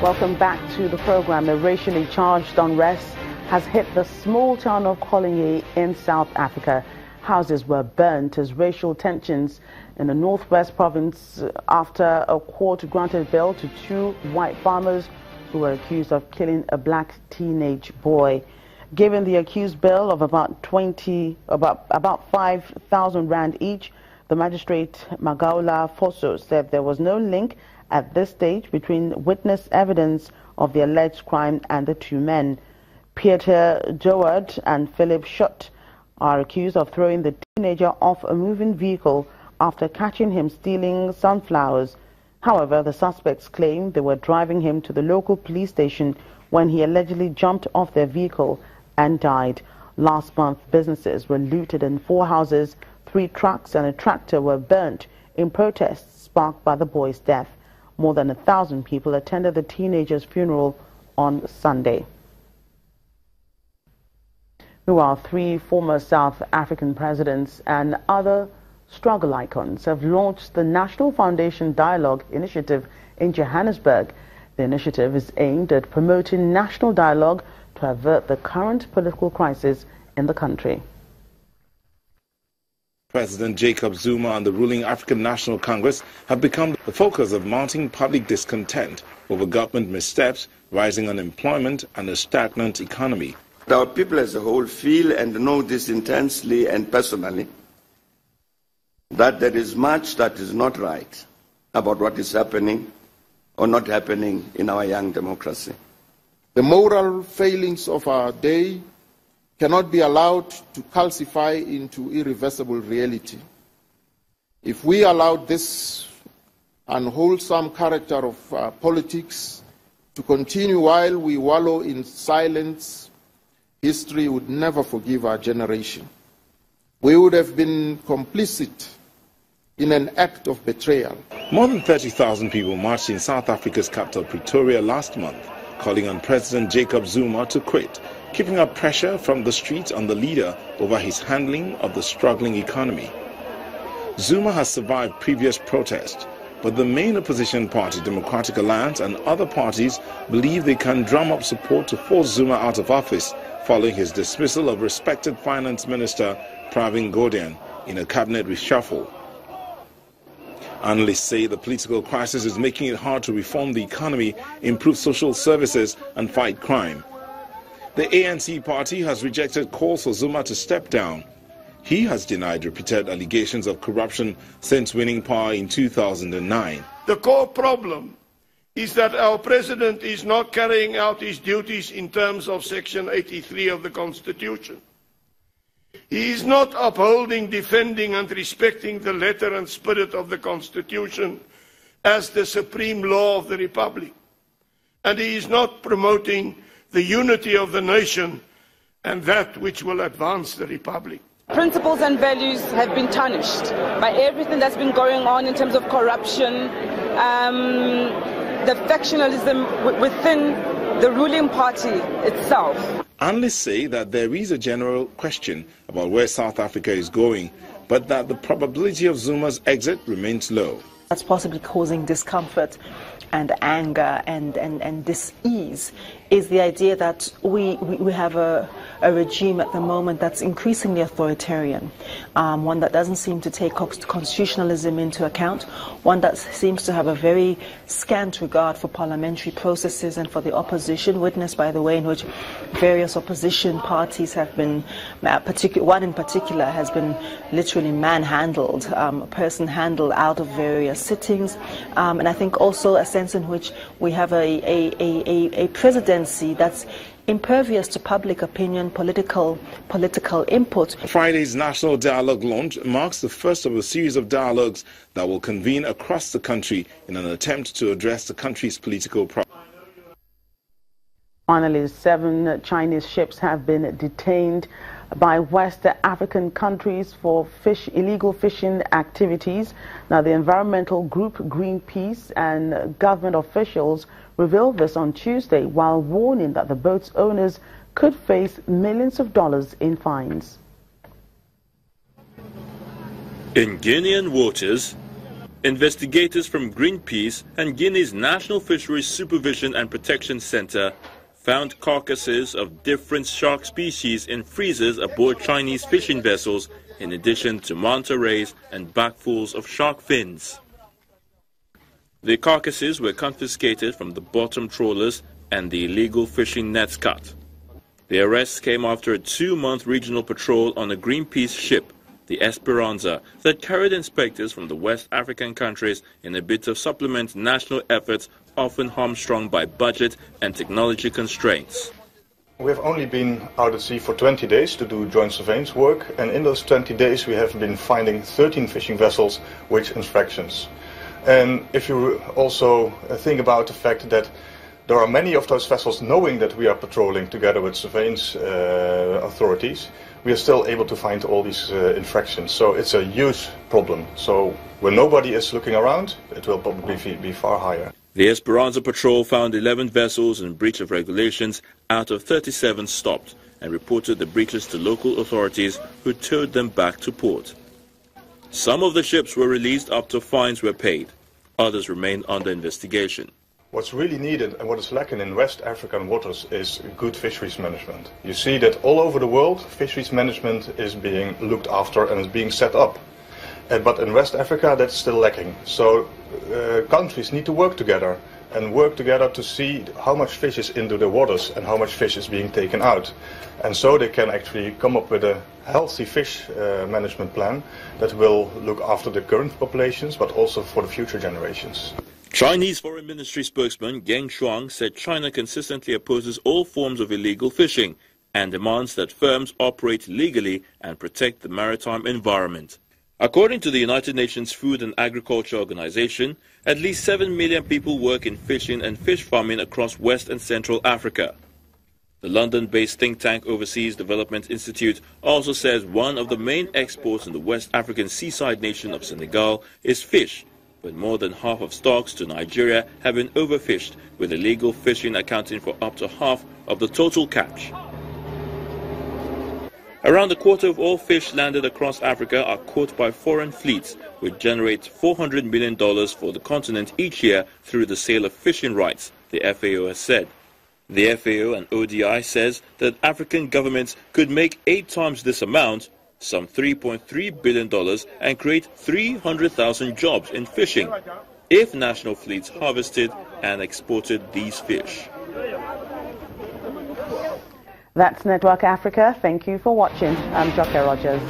Welcome back to the program. A racially charged unrest has hit the small town of Kolingyi in South Africa. Houses were burnt as racial tensions in the northwest province after a court granted bail to two white farmers who were accused of killing a black teenage boy. Given the accused bail of about 5,000 rand each, the magistrate Magaula Fosso said there was no link at this stage between witness evidence of the alleged crime and the two men. Pieter Joward and Philip Schutt are accused of throwing the teenager off a moving vehicle after catching him stealing sunflowers. However, the suspects claim they were driving him to the local police station when he allegedly jumped off their vehicle and died. Last month, businesses were looted in 4 houses, 3 trucks and a tractor were burnt in protests sparked by the boy's death. More than 1,000 people attended the teenager's funeral on Sunday. Meanwhile, 3 former South African presidents and other struggle icons have launched the National Foundation Dialogue Initiative in Johannesburg. The initiative is aimed at promoting national dialogue to avert the current political crisis in the country. President Jacob Zuma and the ruling African National Congress have become the focus of mounting public discontent over government missteps, rising unemployment and a stagnant economy. Our people as a whole feel and know this intensely and personally, that there is much that is not right about what is happening or not happening in our young democracy. The moral failings of our day cannot be allowed to calcify into irreversible reality. If we allowed this unwholesome character of politics to continue while we wallow in silence, history would never forgive our generation. We would have been complicit in an act of betrayal. More than 30,000 people marched in South Africa's capital, Pretoria, last month, calling on President Jacob Zuma to quit, keeping up pressure from the streets on the leader over his handling of the struggling economy. Zuma has survived previous protests, but the main opposition party, Democratic Alliance, and other parties believe they can drum up support to force Zuma out of office following his dismissal of respected Finance Minister Pravin Gordhan in a cabinet reshuffle. Analysts say the political crisis is making it hard to reform the economy, improve social services, and fight crime. The ANC party has rejected calls for Zuma to step down. He has denied repeated allegations of corruption since winning power in 2009. The core problem is that our president is not carrying out his duties in terms of Section 83 of the Constitution. He is not upholding, defending and respecting the letter and spirit of the Constitution as the supreme law of the Republic. And he is not promoting the unity of the nation and that which will advance the Republic. Principles and values have been tarnished by everything that's been going on in terms of corruption, the factionalism within the ruling party itself. Analysts say that there is a general question about where South Africa is going, but that the probability of Zuma's exit remains low. That's possibly causing discomfort and anger and dis-ease is the idea that we have a regime at the moment that's increasingly authoritarian, one that doesn't seem to take constitutionalism into account, one that seems to have a very scant regard for parliamentary processes and for the opposition, witnessed by the way in which various opposition parties have been, one in particular has been literally manhandled, person-handled out of various sittings, and I think also a sense in which we have a presidency that's impervious to public opinion, political input. Friday's National Dialogue launch marks the first of a series of dialogues that will convene across the country in an attempt to address the country's political problems. Finally, 7 Chinese ships have been detained by West African countries for illegal fishing activities. Now, the environmental group Greenpeace and government officials revealed this on Tuesday while warning that the boat's owners could face millions of dollars in fines. In Guinean waters, Investigators from Greenpeace and Guinea's National Fisheries Supervision and Protection Center found carcasses of different shark species in freezers aboard Chinese fishing vessels, in addition to manta rays and backfuls of shark fins. The carcasses were confiscated from the bottom trawlers and the illegal fishing nets cut. The arrests came after a 2-month regional patrol on a Greenpeace ship, the Esperanza, that carried inspectors from the West African countries in a bid to supplement national efforts often hamstrung by budget and technology constraints. We have only been out at sea for 20 days to do joint surveillance work, and in those 20 days we have been finding 13 fishing vessels with infractions. And if you also think about the fact that there are many of those vessels knowing that we are patrolling together with surveillance authorities, we are still able to find all these infractions. So it's a huge problem. So when nobody is looking around, it will probably be far higher. The Esperanza Patrol found 11 vessels in breach of regulations out of 37 stopped and reported the breaches to local authorities, who towed them back to port. Some of the ships were released after fines were paid. Others remain under investigation. What's really needed and what is lacking in West African waters is good fisheries management. You see that all over the world, fisheries management is being looked after and is being set up. But in West Africa, that's still lacking. So countries need to work together to see how much fish is into the waters and how much fish is being taken out. And so they can actually come up with a healthy fish management plan that will look after the current populations, but also for the future generations. Chinese Foreign Ministry spokesman Geng Shuang said China consistently opposes all forms of illegal fishing and demands that firms operate legally and protect the maritime environment. According to the United Nations Food and Agriculture Organization, at least 7 million people work in fishing and fish farming across West and Central Africa. The London-based think tank Overseas Development Institute also says one of the main exports in the West African seaside nation of Senegal is fish, but more than half of stocks to Nigeria have been overfished, with illegal fishing accounting for up to half of the total catch. Around a quarter of all fish landed across Africa are caught by foreign fleets, which generate $400 million for the continent each year through the sale of fishing rights, the FAO has said. The FAO and ODI says that African governments could make 8 times this amount, some $3.3 billion, and create 300,000 jobs in fishing if national fleets harvested and exported these fish. That's Network Africa. Thank you for watching. I'm Joke Rogers.